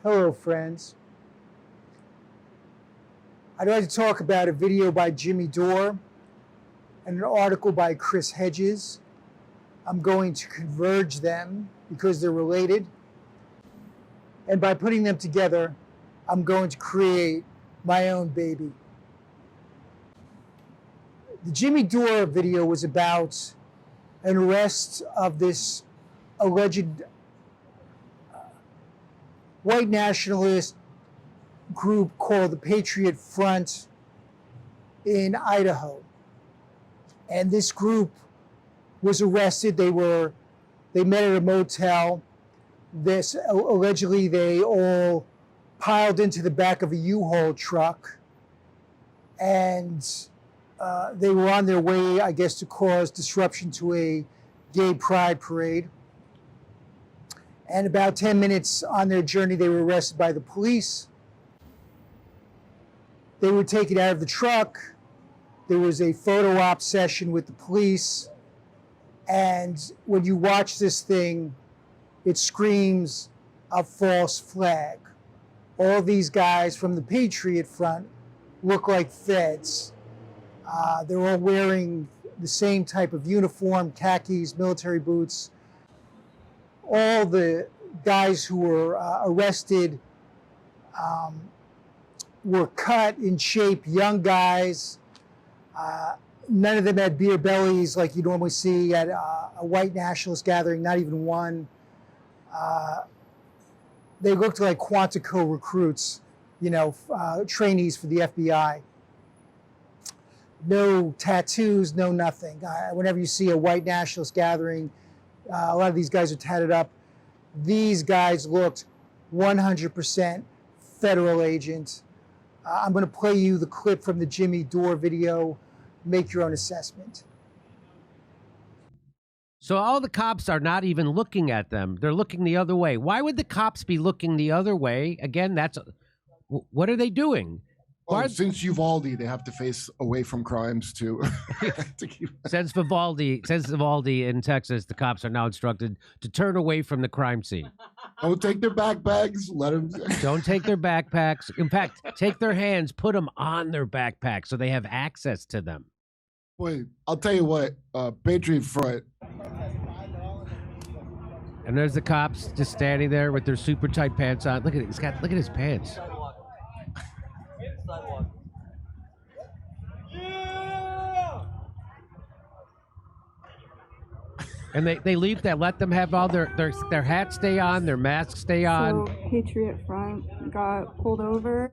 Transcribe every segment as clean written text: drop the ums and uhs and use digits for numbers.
Hello, friends. I'd like to talk about a video by Jimmy Dore and an article by Chris Hedges. I'm going to converge them because they're related. And by putting them together, I'm going to create my own baby. The Jimmy Dore video was about an arrest of this alleged white nationalist group called the Patriot Front in Idaho. And this group was arrested. They met at a motel. Allegedly, they all piled into the back of a U-Haul truck, and they were on their way, I guess, to cause disruption to a gay pride parade. And about 10 minutes on their journey, they were arrested by the police. They were taken out of the truck. There was a photo op session with the police. And when you watch this thing, it screams a false flag. All these guys from the Patriot Front look like feds. They're all wearing the same type of uniform, khakis, military boots. All the guys who were arrested were cut in shape, young guys. None of them had beer bellies like you normally see at a white nationalist gathering, not even one. They looked like Quantico recruits, trainees for the FBI. No tattoos, no nothing. Whenever you see a white nationalist gathering, a lot of these guys are tatted up. These guys looked 100% federal agents. I'm going to play you the clip from the Jimmy Dore video. Make your own assessment. So all the cops are not even looking at them. They're looking the other way. Why would the cops be looking the other way? Again, what are they doing? Well, since Uvalde, they have to face away from crimes too. Since Uvalde in Texas, the cops are now instructed to turn away from the crime scene. Don't take their backpacks. Let them. Don't take their backpacks. In fact, take their hands, put them on their backpacks so they have access to them. Boy, I'll tell you what, Patriot Front. And there's the cops just standing there with their super tight pants on. Look at it. Look at his pants. And they leave that, let them have all their hats stay on, their masks stay on. So Patriot Front got pulled over.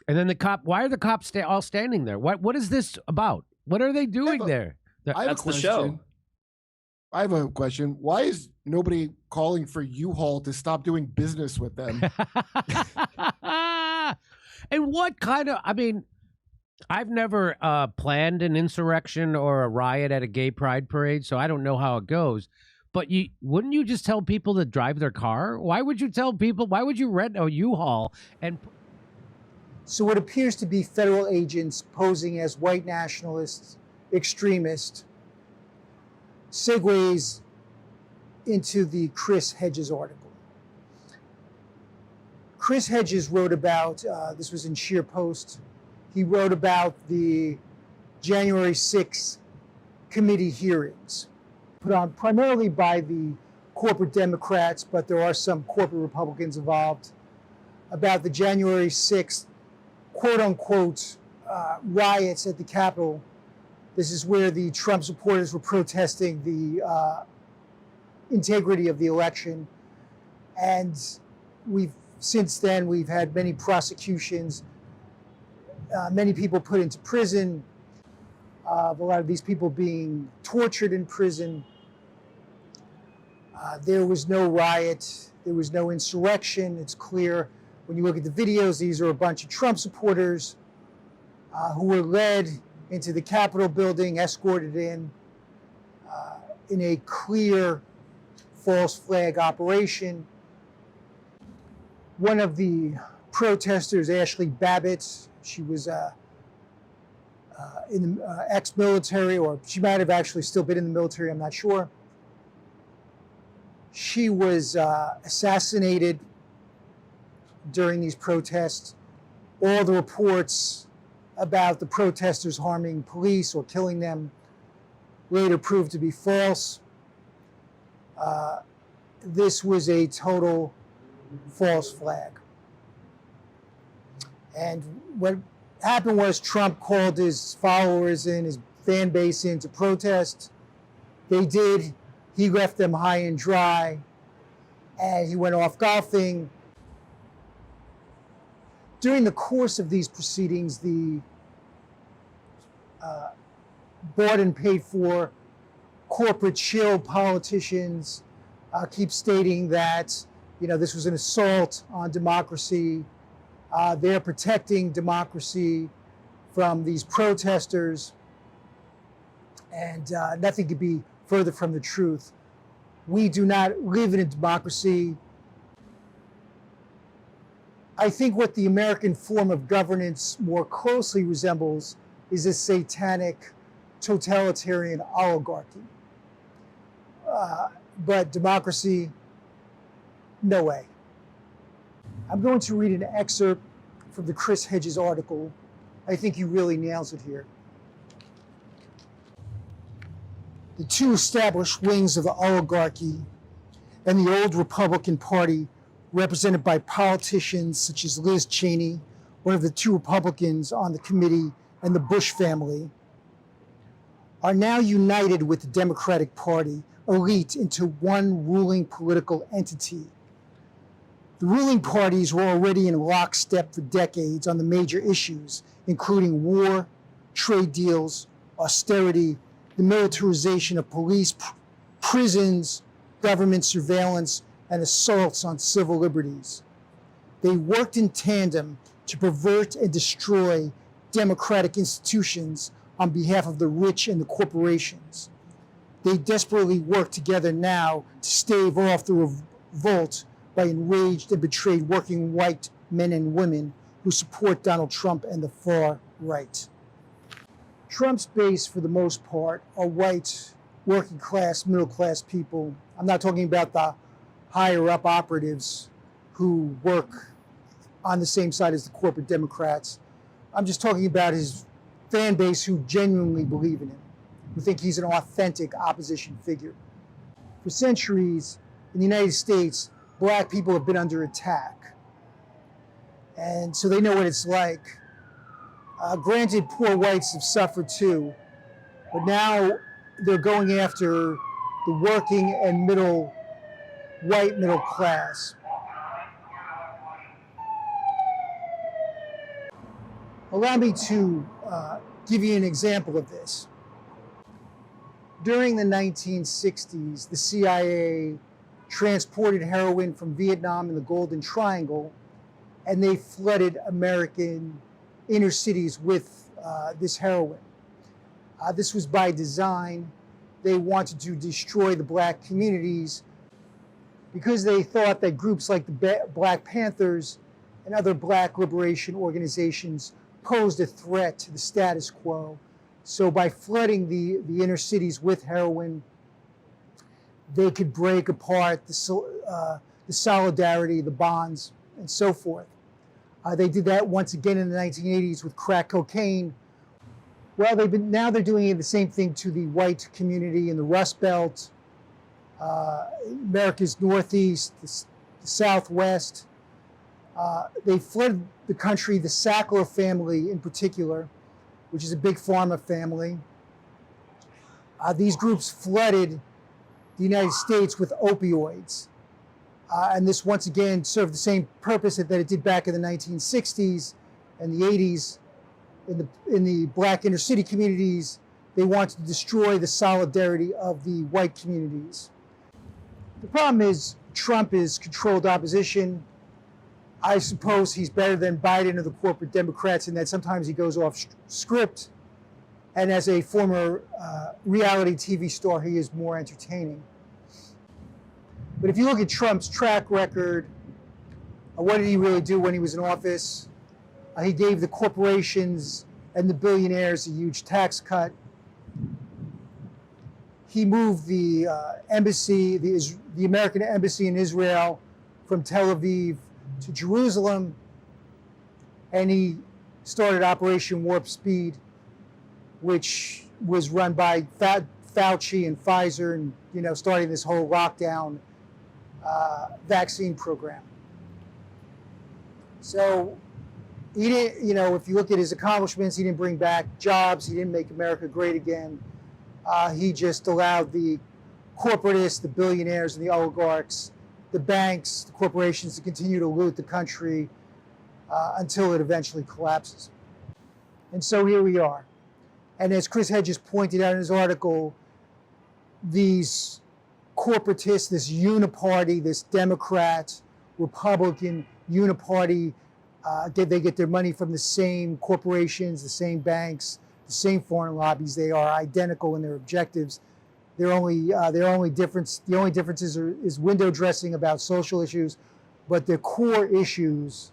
And then why are the cops all standing there? What is this about? What are they doing there? That's the show. I have a question. Why is nobody calling for U-Haul to stop doing business with them? And what kind of, I've never planned an insurrection or a riot at a gay pride parade, so I don't know how it goes. But wouldn't you just tell people to drive their car? Why would you tell people? Why would you rent a U-Haul? So what appears to be federal agents posing as white nationalists, extremists, segues into the Chris Hedges article. Chris Hedges wrote about, this was in Sheer Post, he wrote about the January 6th committee hearings put on primarily by the corporate Democrats, but there are some corporate Republicans involved, about the January 6th quote-unquote riots at the Capitol. This is where the Trump supporters were protesting the integrity of the election. And since then, we've had many prosecutions, many people put into prison, a lot of these people being tortured in prison. There was no riot, there was no insurrection. It's clear when you look at the videos, these are a bunch of Trump supporters who were led into the Capitol building, escorted in a clear false flag operation. One of the protesters, Ashley Babbitt, she was in the ex-military, or she might have actually still been in the military, I'm not sure. She was assassinated during these protests. All the reports about the protesters harming police or killing them later proved to be false. This was a total false flag. And what happened was Trump called his followers and his fan base in to protest. They did. He left them high and dry, and he went off golfing. During the course of these proceedings, the bought and paid for corporate shill politicians keep stating that this was an assault on democracy. They're protecting democracy from these protesters, and nothing could be further from the truth. We do not live in a democracy. I think what the American form of governance more closely resembles is a satanic totalitarian oligarchy. But democracy, no way. I'm going to read an excerpt from the Chris Hedges article. I think he really nails it here. The two established wings of the oligarchy and the old Republican Party, represented by politicians such as Liz Cheney, one of the two Republicans on the committee, and the Bush family, are now united with the Democratic Party elite into one ruling political entity. The ruling parties were already in lockstep for decades on the major issues, including war, trade deals, austerity, the militarization of police, prisons, government surveillance, and assaults on civil liberties. They worked in tandem to pervert and destroy democratic institutions on behalf of the rich and the corporations. They desperately work together now to stave off the revolt by enraged and betrayed working white men and women who support Donald Trump and the far right. Trump's base, for the most part, are white, working class, middle class people. I'm not talking about the higher up operatives who work on the same side as the corporate Democrats. I'm just talking about his fan base who genuinely believe in him, who think he's an authentic opposition figure. For centuries, in the United States, black people have been under attack. And so they know what it's like. Granted, poor whites have suffered too, but now they're going after the working and white middle class. Allow me to give you an example of this. During the 1960s, the CIA transported heroin from Vietnam and the Golden Triangle, and they flooded American inner cities with this heroin. This was by design. They wanted to destroy the black communities because they thought that groups like the Black Panthers and other black liberation organizations posed a threat to the status quo. So by flooding the inner cities with heroin, they could break apart the solidarity, the bonds, and so forth. They did that once again in the 1980s with crack cocaine. Well, now they're doing the same thing to the white community in the Rust Belt, America's Northeast, the Southwest. They fled the country, the Sackler family in particular, which is a big pharma family. These groups flooded the United States with opioids. And this once again served the same purpose that it did back in the 1960s and the 80s. In the black inner city communities, they wanted to destroy the solidarity of the white communities. The problem is Trump is controlled opposition. I suppose he's better than Biden or the corporate Democrats in that sometimes he goes off script. And as a former reality TV star, he is more entertaining. But if you look at Trump's track record, what did he really do when he was in office? He gave the corporations and the billionaires a huge tax cut. he moved the embassy, the American embassy in Israel, from Tel Aviv to Jerusalem, and he started Operation Warp Speed, which was run by Fauci and Pfizer, and starting this whole lockdown vaccine program. So he didn't, if you look at his accomplishments, he didn't bring back jobs, he didn't make America great again. He just allowed the corporatists, the billionaires, and the oligarchs, the banks, the corporations to continue to loot the country until it eventually collapses. And so here we are. And as Chris Hedges pointed out in his article, these corporatists, this uniparty, this Democrat, Republican uniparty, they get their money from the same corporations, the same banks, the same foreign lobbies. They are identical in their objectives. The only difference is window dressing about social issues, but the core issues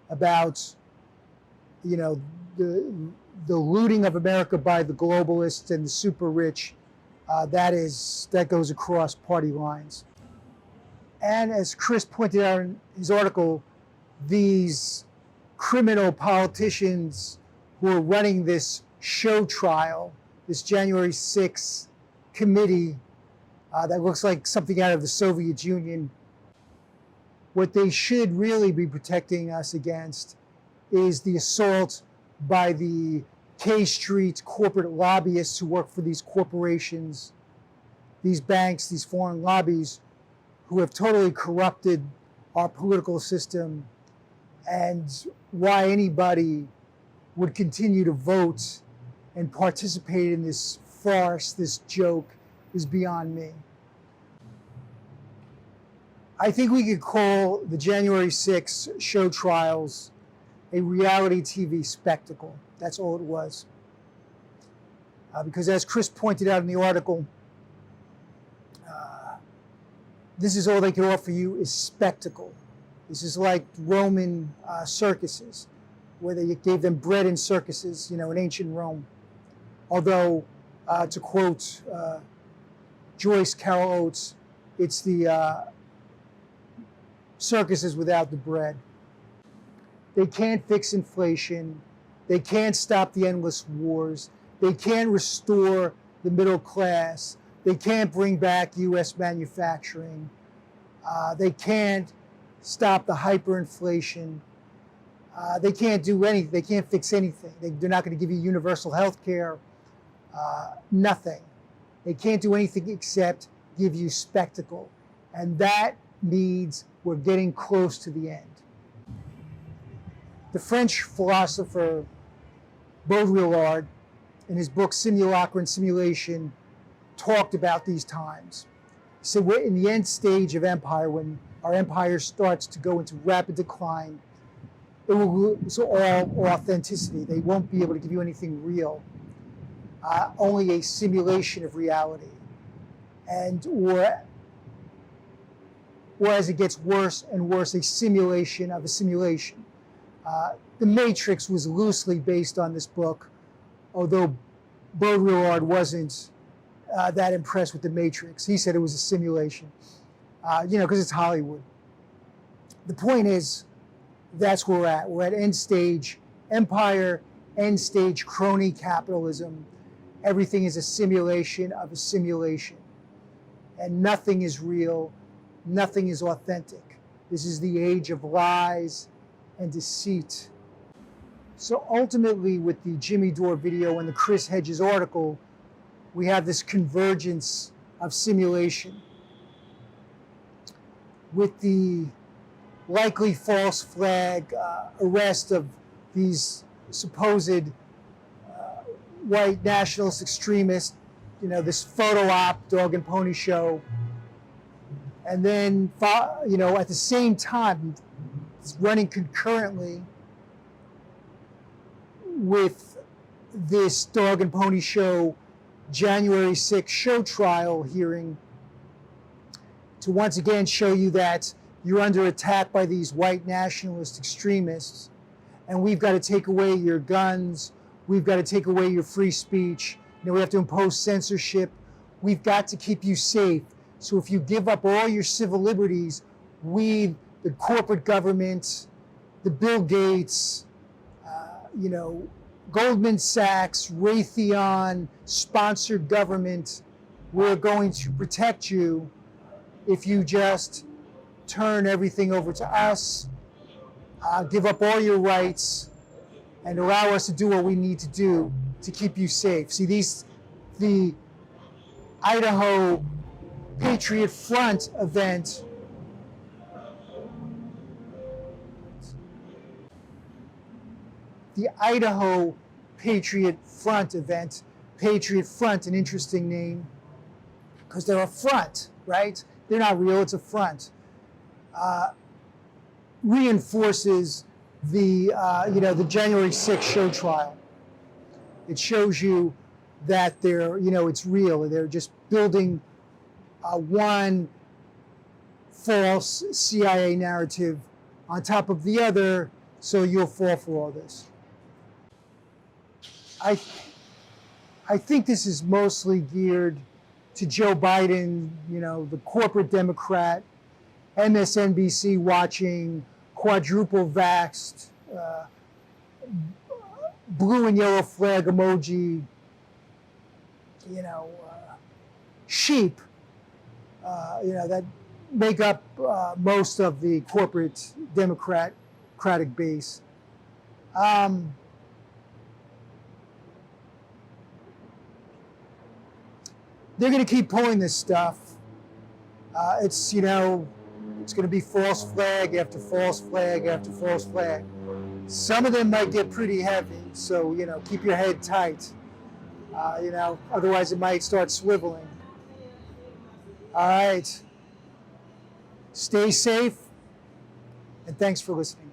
about the looting of America by the globalists and the super rich, that goes across party lines. And as Chris pointed out in his article, these criminal politicians who are running this show trial, this January 6th committee that looks like something out of the Soviet Union, what they should really be protecting us against is the assault by the K Street corporate lobbyists who work for these corporations, these banks, these foreign lobbies, who have totally corrupted our political system, and why anybody would continue to vote and participate in this farce, this joke, is beyond me. I think we could call the January 6th show trials a reality TV spectacle. That's all it was. Because as Chris pointed out in the article, this is all they can offer you is spectacle. This is like Roman circuses, where they gave them bread in circuses, in ancient Rome. Although, to quote Joyce Carol Oates, it's the circuses without the bread. They can't fix inflation. They can't stop the endless wars. They can't restore the middle class. They can't bring back U.S. manufacturing. They can't stop the hyperinflation. They can't do anything. They can't fix anything. They're not going to give you universal health care. Nothing. They can't do anything except give you spectacle. And that means we're getting close to the end. The French philosopher Baudrillard, in his book Simulacra and Simulation, talked about these times. He said we're in the end stage of empire, when our empire starts to go into rapid decline. It will lose all authenticity. They won't be able to give you anything real, only a simulation of reality. Or as it gets worse and worse, a simulation of a simulation. The Matrix was loosely based on this book, although Baudrillard wasn't that impressed with the Matrix. He said it was a simulation, because it's Hollywood. The point is, that's where we're at. We're at end stage empire, end stage crony capitalism. Everything is a simulation of a simulation. And nothing is real, nothing is authentic. This is the age of lies and deceit. So ultimately, with the Jimmy Dore video and the Chris Hedges article, we have this convergence of simulation. With the likely false flag arrest of these supposed white nationalist extremists, this photo op, dog and pony show. And then, at the same time, it's running concurrently with this dog and pony show January 6th show trial hearing, to once again show you that you're under attack by these white nationalist extremists, and we've got to take away your guns, we've got to take away your free speech, we have to impose censorship, We've got to keep you safe. So if you give up all your civil liberties, we, the corporate government, the Bill Gates, Goldman Sachs, Raytheon, sponsored government, we're going to protect you if you just turn everything over to us, give up all your rights, and allow us to do what we need to do to keep you safe. See, the Idaho Patriot Front event Patriot Front, an interesting name, because they're a front, right? They're not real, it's a front. Reinforces the January 6th show trial. It shows you that it's real. They're just building one false CIA narrative on top of the other, so you'll fall for all this. I think this is mostly geared to Joe Biden, the corporate Democrat, MSNBC watching, quadruple vaxxed, blue and yellow flag emoji, sheep, that make up most of the corporate Democratic base. They're going to keep pulling this stuff. It's going to be false flag after false flag after false flag. Some of them might get pretty heavy, so, keep your head tight. Otherwise it might start swiveling. All right. Stay safe, and thanks for listening.